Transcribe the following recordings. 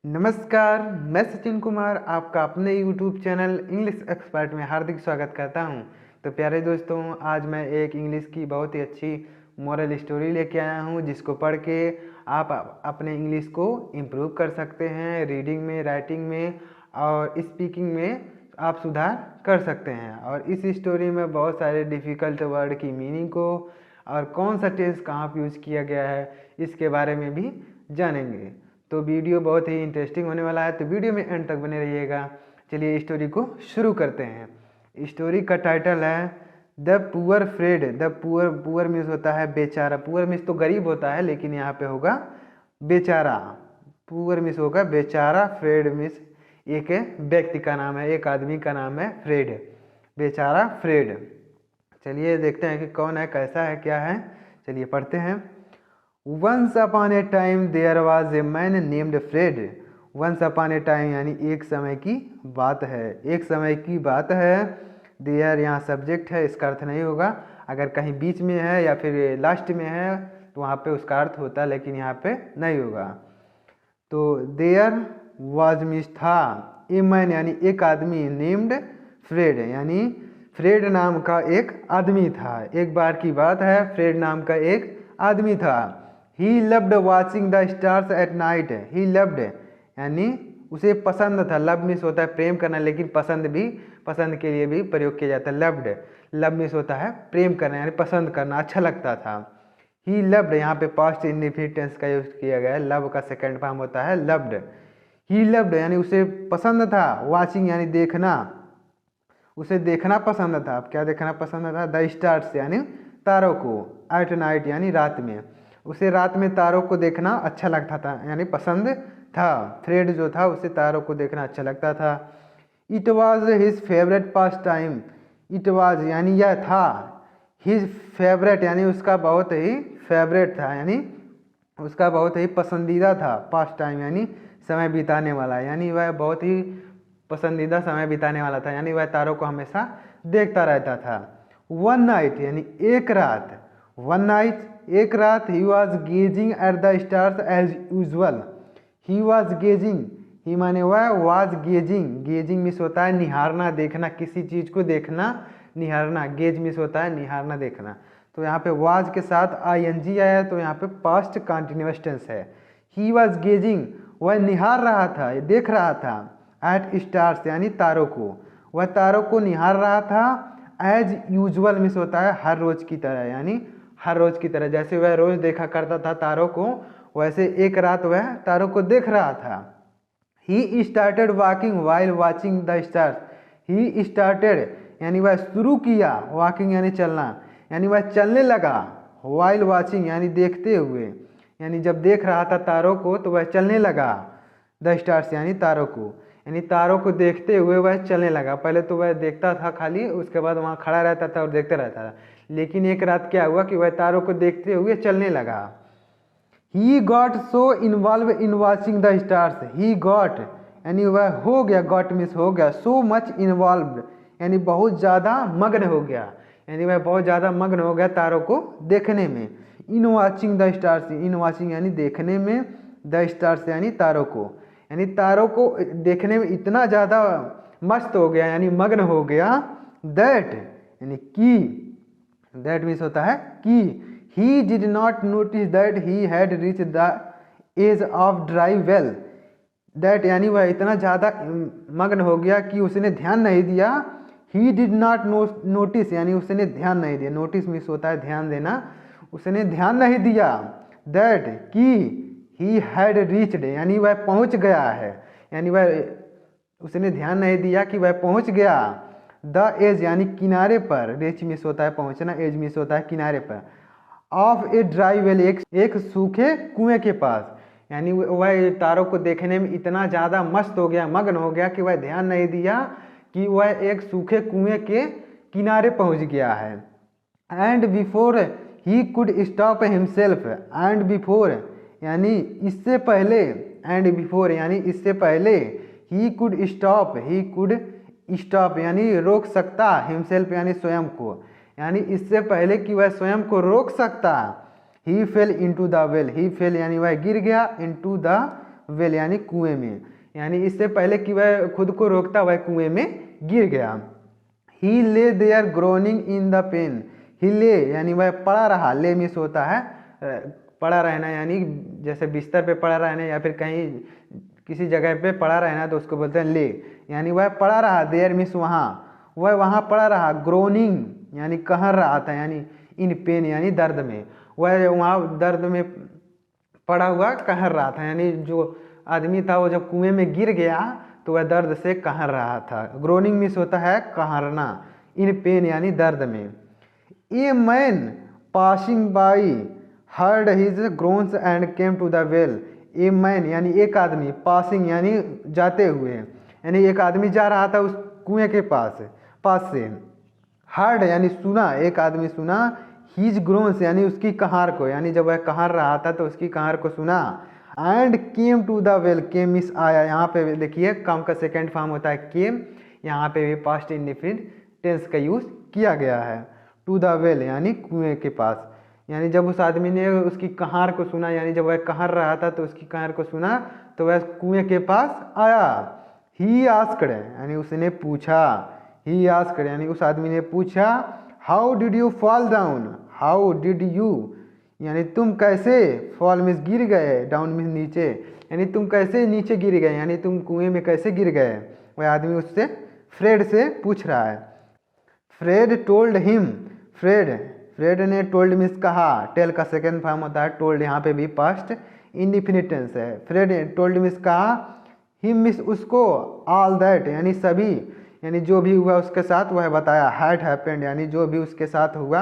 नमस्कार, मैं सचिन कुमार आपका अपने YouTube चैनल इंग्लिश एक्सपर्ट में हार्दिक स्वागत करता हूं। तो प्यारे दोस्तों, आज मैं एक इंग्लिश की बहुत ही अच्छी मॉरल स्टोरी लेके आया हूं, जिसको पढ़ के आप अपने इंग्लिश को इम्प्रूव कर सकते हैं। रीडिंग में, राइटिंग में और स्पीकिंग में आप सुधार कर सकते हैं। और इस स्टोरी में बहुत सारे डिफ़िकल्ट वर्ड की मीनिंग को और कौन सा टेंस कहाँ पर यूज़ किया गया है इसके बारे में भी जानेंगे। तो वीडियो बहुत ही इंटरेस्टिंग होने वाला है, तो वीडियो में एंड तक बने रहिएगा। चलिए स्टोरी को शुरू करते हैं। स्टोरी का टाइटल है the poor Fred. The poor means होता है बेचारा। पुअर मीन्स तो गरीब होता है, लेकिन यहाँ पे होगा बेचारा। पुअर मीन्स होगा बेचारा। फ्रेड मीन्स एक व्यक्ति का नाम है, एक आदमी का नाम है फ्रेड। बेचारा फ्रेड। चलिए देखते हैं कि कौन है, कैसा है, क्या है। चलिए पढ़ते हैं। Once upon a time there was a man named Fred. Once upon a time यानी एक समय की बात है। एक समय की बात है। देयर यहाँ सब्जेक्ट है, इसका अर्थ नहीं होगा। अगर कहीं बीच में है या फिर लास्ट में है तो वहाँ पे उसका अर्थ होता है, लेकिन यहाँ पे नहीं होगा। तो देयर वाज मीन्स था, ए मैन यानी एक आदमी, नेम्ड फ्रेड यानी फ्रेड नाम का एक आदमी था। एक बार की बात है, फ्रेड नाम का एक आदमी था। He loved watching the stars at night. He loved यानी उसे पसंद था। लव मीन्स होता है प्रेम करना, लेकिन पसंद के लिए भी प्रयोग किया जाता है। लव्ड, लव मीन्स होता है प्रेम करना यानी पसंद करना, अच्छा लगता था। He loved यहाँ पे पास्ट इंडेफिनिट टेंस का यूज किया गया है। लव का सेकंड फॉर्म होता है loved। He loved यानी उसे पसंद था। Watching यानी देखना, उसे देखना पसंद था। अब क्या देखना पसंद था? द स्टार्स यानी तारों को। एट नाइट यानी रात में, उसे रात में तारों को देखना अच्छा लगता था यानी पसंद था। फ्रेड जो था उसे तारों को देखना अच्छा लगता था। It was his favourite pass time. It was यानी यह था, हिज फेवरेट यानी उसका बहुत ही फेवरेट था, यानी उसका बहुत ही पसंदीदा था। पास टाइम यानी समय बिताने वाला, यानी वह बहुत ही पसंदीदा समय बिताने वाला था, यानी वह तारों को हमेशा देखता रहता था। वन नाइट यानी एक रात। वन नाइट एक रात। He was gazing at the stars as usual. He was gazing, he माने वह, वॉज गेजिंग, गेजिंग मिस होता है निहारना, देखना, किसी चीज़ को देखना, निहारना। गेज मिस होता है निहारना, देखना। तो यहाँ पे वाज के साथ ING आया है, तो यहाँ पे पास्ट कंटिन्यूअस टेंस है। ही वॉज गेजिंग, वह निहार रहा था, देख रहा था। एट स्टार्स यानी तारों को, वह तारों को निहार रहा था। एज यूजुअल मिस होता है हर रोज की तरह, यानी हर रोज की तरह, जैसे वह रोज देखा करता था तारों को, वैसे एक रात वह तारों को देख रहा था। He started walking while watching the stars. He started यानी वह शुरू किया, वॉकिंग यानी चलना, यानी वह चलने लगा। वाइल वॉचिंग यानी देखते हुए, यानी जब देख रहा था तारों को तो वह चलने लगा। द स्टार्स यानी तारों को, यानी तारों को देखते हुए वह चलने लगा। पहले तो वह देखता था खाली, उसके बाद वहाँ खड़ा रहता था और देखते रहता था, लेकिन एक रात क्या हुआ कि वह तारों को देखते हुए चलने लगा। He got so involved in watching the stars. He got यानी वह हो गया, got मीन्स हो गया, so much involved यानी बहुत ज़्यादा मग्न हो गया, यानी वह बहुत ज़्यादा मग्न हो गया तारों को देखने में। In watching the stars, in watching यानी देखने में, the stars यानी तारों को, यानी तारों को देखने में इतना ज़्यादा मस्त हो गया यानी मग्न हो गया। दैट यानी कि, दैट मीन्स होता है कि, he did not notice that he had reach the edge of dry well. That यानी वह इतना ज़्यादा मग्न हो गया कि उसने ध्यान नहीं दिया। ही डिड नॉट नोटिस यानी उसने ध्यान नहीं दिया। नोटिस मीन्स होता है ध्यान देना, उसने ध्यान नहीं दिया। दैट कि ही हैड रीच्ड यानी वह पहुंच गया है, यानी वह, उसने ध्यान नहीं दिया कि वह पहुंच गया। द एज यानी किनारे पर, रीच मिस होता है पहुंचना, एज मिस होता है किनारे पर। ऑफ ए ड्राई वेल एक सूखे कुएं के पास, यानी वह तारों को देखने में इतना ज़्यादा मस्त हो गया, मग्न हो गया कि वह ध्यान नहीं दिया कि वह एक सूखे कुएं के किनारे पहुंच गया है। And before he could stop himself. And before यानी इससे पहले, एंड बिफोर यानी इससे पहले, he could stop, he could stop यानी रोक सकता, हिमसेल्फ यानी स्वयं को, यानी इससे पहले कि वह स्वयं को रोक सकता। He fell into the well, he fell यानी वह गिर गया, इनटू द वेल यानी कुएं में, यानी इससे पहले कि वह खुद को रोकता वह कुएं में गिर गया। He lay there groaning in the pain, he lay यानी वह पड़ा रहा, ले मिस होता है पड़ा रहना, यानी जैसे बिस्तर पे पड़ा रहना या फिर कहीं किसी जगह पे पड़ा रहना तो उसको बोलते हैं ले, यानी वह पड़ा रहा, देयर मिस वहाँ, वह वहाँ पड़ा रहा, ग्रोनिंग यानी कहर रहा था, यानी इन पेन यानी दर्द में, वह वहाँ दर्द में पड़ा हुआ कहर रहा था, यानी जो आदमी था वो जब कुएं में गिर गया तो वह दर्द से कहर रहा था। ग्रोनिंग मिस होता है कहरना, इन पेन यानी दर्द में। A man passing by heard his groans and came to the well, a man यानी एक आदमी, पासिंग यानी जाते हुए, यानी एक आदमी जा रहा था उस कुएं के पास से, हर्ड यानी सुना, एक आदमी सुना, हिज ग्रोन्स यानी उसकी कहार को, यानी जब वह कहार रहा था तो उसकी कहार को सुना, and came to the well, came मिस आया, यहाँ पे देखिए काम का सेकेंड फॉर्म होता है केम, यहाँ पे भी पास्ट इंडेफिनिट टेंस का यूज किया गया है। टू द वेल यानी कुएं के पास, यानी जब उस आदमी ने उसकी कहार को सुना, यानी जब वह कहर रहा था तो उसकी कहार को सुना तो वह कुएं के पास आया। ही आस्क्ड यानी उसने पूछा, ही आस्क्ड यानी उस आदमी ने पूछा, how did you fall down, how did you यानी तुम कैसे, फॉल मीन्स गिर गए, डाउन मीन्स नीचे, यानी तुम कैसे नीचे गिर गए, यानी तुम कुएं में कैसे गिर गए, वह आदमी उससे फ्रेड से पूछ रहा है। फ्रेड टोल्ड हिम, फ्रेड ने टोल्ड मीन्स कहा, टेल का सेकेंड फॉर्म होता है टोल्ड, यहाँ पे भी पास्ट इंडिफिनिट टेंस है। फ्रेड टोल्ड मीन्स कहा, हिम मीन्स उसको, ऑल दैट यानी सभी, यानी जो भी हुआ उसके साथ वह बताया, हैड हैपेंड यानी जो भी उसके साथ हुआ,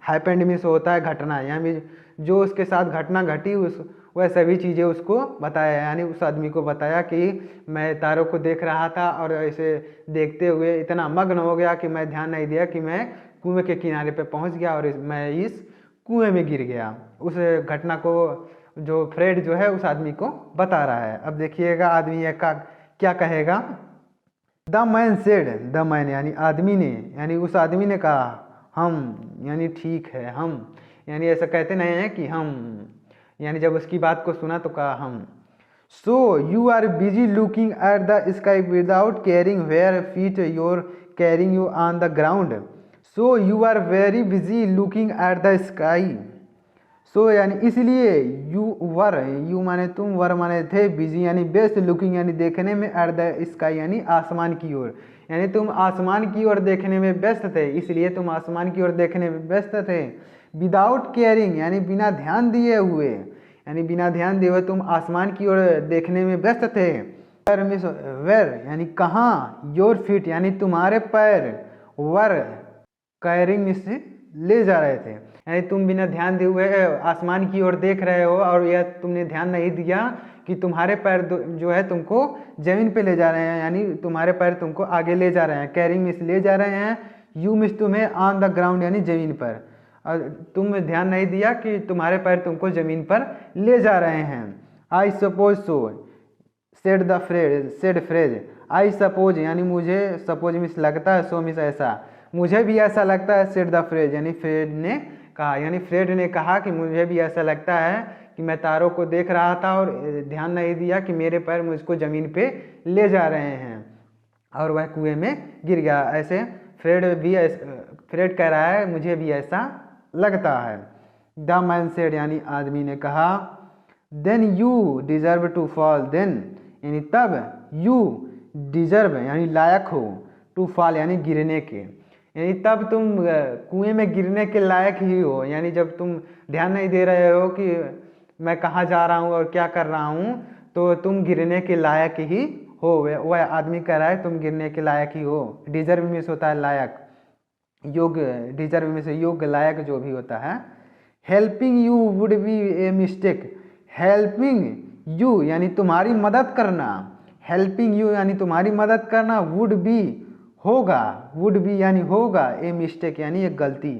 हैपेंड मीन्स होता है घटना, यानी जो उसके साथ घटना घटी उस वह सभी चीज़ें उसको बताया, यानी उस आदमी को बताया कि मैं तारों को देख रहा था और ऐसे देखते हुए इतना मग्न हो गया कि मैं ध्यान नहीं दिया कि मैं कुएं के किनारे पे पहुंच गया और मैं इस कुएं में गिर गया। उस घटना को जो फ्रेड जो है उस आदमी को बता रहा है। अब देखिएगा आदमी का क्या कहेगा। The man said, the man यानी आदमी ने, यानी उस आदमी ने कहा, हम यानी ठीक है, हम यानी ऐसा कहते नहीं है कि हम, यानी जब उसकी बात को सुना तो कहा हम। So you are busy looking at the sky without caring where feet your carrying you on the ground, so you are very busy looking at the sky, so यानी इसलिए, यू माने तुम, वर माने थे, बिजी यानी बेस्ट, लुकिंग यानी देखने में, एट द स्काई यानी आसमान की ओर, यानी तुम आसमान की ओर देखने में व्यस्त थे, इसलिए तुम आसमान की ओर देखने में व्यस्त थे। विदाउट केयरिंग यानी बिना ध्यान दिए हुए, यानी बिना ध्यान दिए हुए तुम आसमान की ओर देखने में व्यस्त थे। वेर यानी कहाँ, योर फीट यानी तुम्हारे पैर, वर कैरिंग से ले जा रहे थे, यानी तुम बिना ध्यान दिए हुए आसमान की ओर देख रहे हो और यह तुमने ध्यान नहीं दिया कि तुम्हारे पैर जो है तुमको जमीन पे ले जा रहे हैं, यानी तुम्हारे पैर तुमको आगे ले जा रहे हैं, कैरिंग मिस ले जा रहे हैं, यू मिस तुम्हें ऑन द ग्राउंड यानी जमीन पर, और तुम ध्यान नहीं दिया कि तुम्हारे पैर तुमको जमीन पर ले जा रहे हैं। I suppose so, said the phrase, said phrase, I suppose यानी मुझे, सपोज मिस लगता है, सो मिस ऐसा, मुझे भी ऐसा लगता है, सेड द फ्रेज यानी फ्रेड ने कहा, यानी फ्रेड ने कहा कि मुझे भी ऐसा लगता है कि मैं तारों को देख रहा था और ध्यान नहीं दिया कि मेरे पैर मुझको ज़मीन पे ले जा रहे हैं और वह कुएं में गिर गया। ऐसे फ्रेड कह रहा है मुझे भी ऐसा लगता है। द मैन सेड यानी आदमी ने कहा, then you deserve to fall, then यानी तब, यू डिजर्व यानी लायक हो, टू फॉल यानी गिरने के, यानी तब तुम कुएं में गिरने के लायक ही हो, यानी जब तुम ध्यान नहीं दे रहे हो कि मैं कहाँ जा रहा हूँ और क्या कर रहा हूँ तो तुम गिरने के लायक ही हो। वह आदमी कह रहा है तुम गिरने के लायक ही हो। डिजर्व में से होता है लायक, योग्य, डिजर्व में से योग्य, लायक जो भी होता है। Helping you would be a mistake, helping you यानी तुम्हारी मदद करना, हेल्पिंग यू यानी तुम्हारी मदद करना, वुड बी होगा, वुड बी यानी होगा, ए मिस्टेक यानी एक गलती,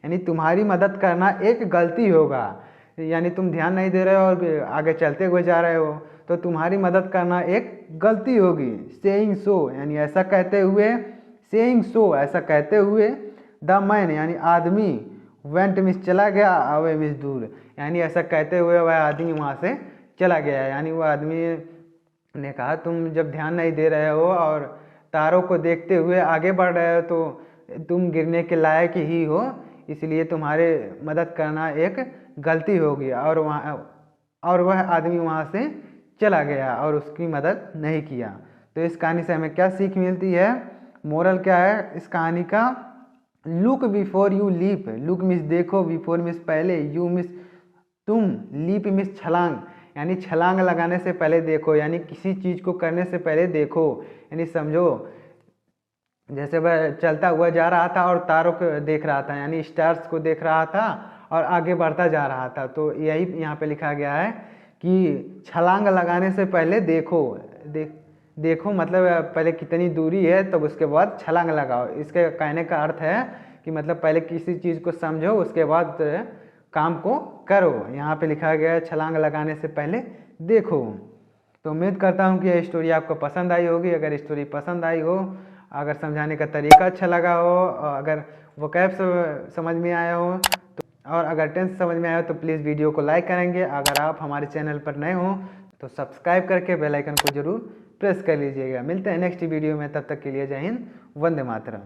यानी तुम्हारी मदद करना एक गलती होगा, यानी तुम ध्यान नहीं दे रहे हो और आगे चलते हुए जा रहे हो तो तुम्हारी मदद करना एक गलती होगी। सेइंग सो यानी ऐसा कहते हुए, सेइंग सो ऐसा कहते हुए, द मैन यानी आदमी, वेंट मिस चला गया, अवे मिस दूर, यानी ऐसा कहते हुए वह आदमी वहाँ से चला गया। यानी वो आदमी ने कहा तुम जब ध्यान नहीं दे रहे हो और तारों को देखते हुए आगे बढ़ रहे हो तो तुम गिरने के लायक ही हो, इसलिए तुम्हारे मदद करना एक गलती होगी। और वह आदमी वहाँ से चला गया और उसकी मदद नहीं किया। तो इस कहानी से हमें क्या सीख मिलती है? मोरल क्या है इस कहानी का? Look before you leap. Look means देखो, बिफोर मीन्स पहले, यू मीन्स तुम, लीप मीन्स छलांग, यानी छलांग लगाने से पहले देखो, यानी किसी चीज़ को करने से पहले देखो। यानी समझो जैसे वह चलता हुआ जा रहा था और तारों को देख रहा था, यानी स्टार्स को देख रहा था और आगे बढ़ता जा रहा था। तो यही यहाँ पे लिखा गया है कि छलांग लगाने से पहले देखो। देखो मतलब पहले कितनी दूरी है तब उसके बाद छलांग लगाओ। इसके कहने का अर्थ है कि मतलब पहले किसी चीज़ को समझो उसके बाद काम को करो। यहाँ पे लिखा गया है छलांग लगाने से पहले देखो। तो उम्मीद करता हूँ कि यह स्टोरी आपको पसंद आई होगी। अगर स्टोरी पसंद आई हो, अगर समझाने का तरीका अच्छा लगा हो, अगर वोकैब समझ में आया हो और अगर टेंस समझ में आया हो तो प्लीज़ वीडियो को लाइक करेंगे। अगर आप हमारे चैनल पर नए हो तो सब्सक्राइब करके बेल आइकन को जरूर प्रेस कर लीजिएगा। मिलते हैं नेक्स्ट वीडियो में, तब तक के लिए जय हिंद, वंदे मातरम।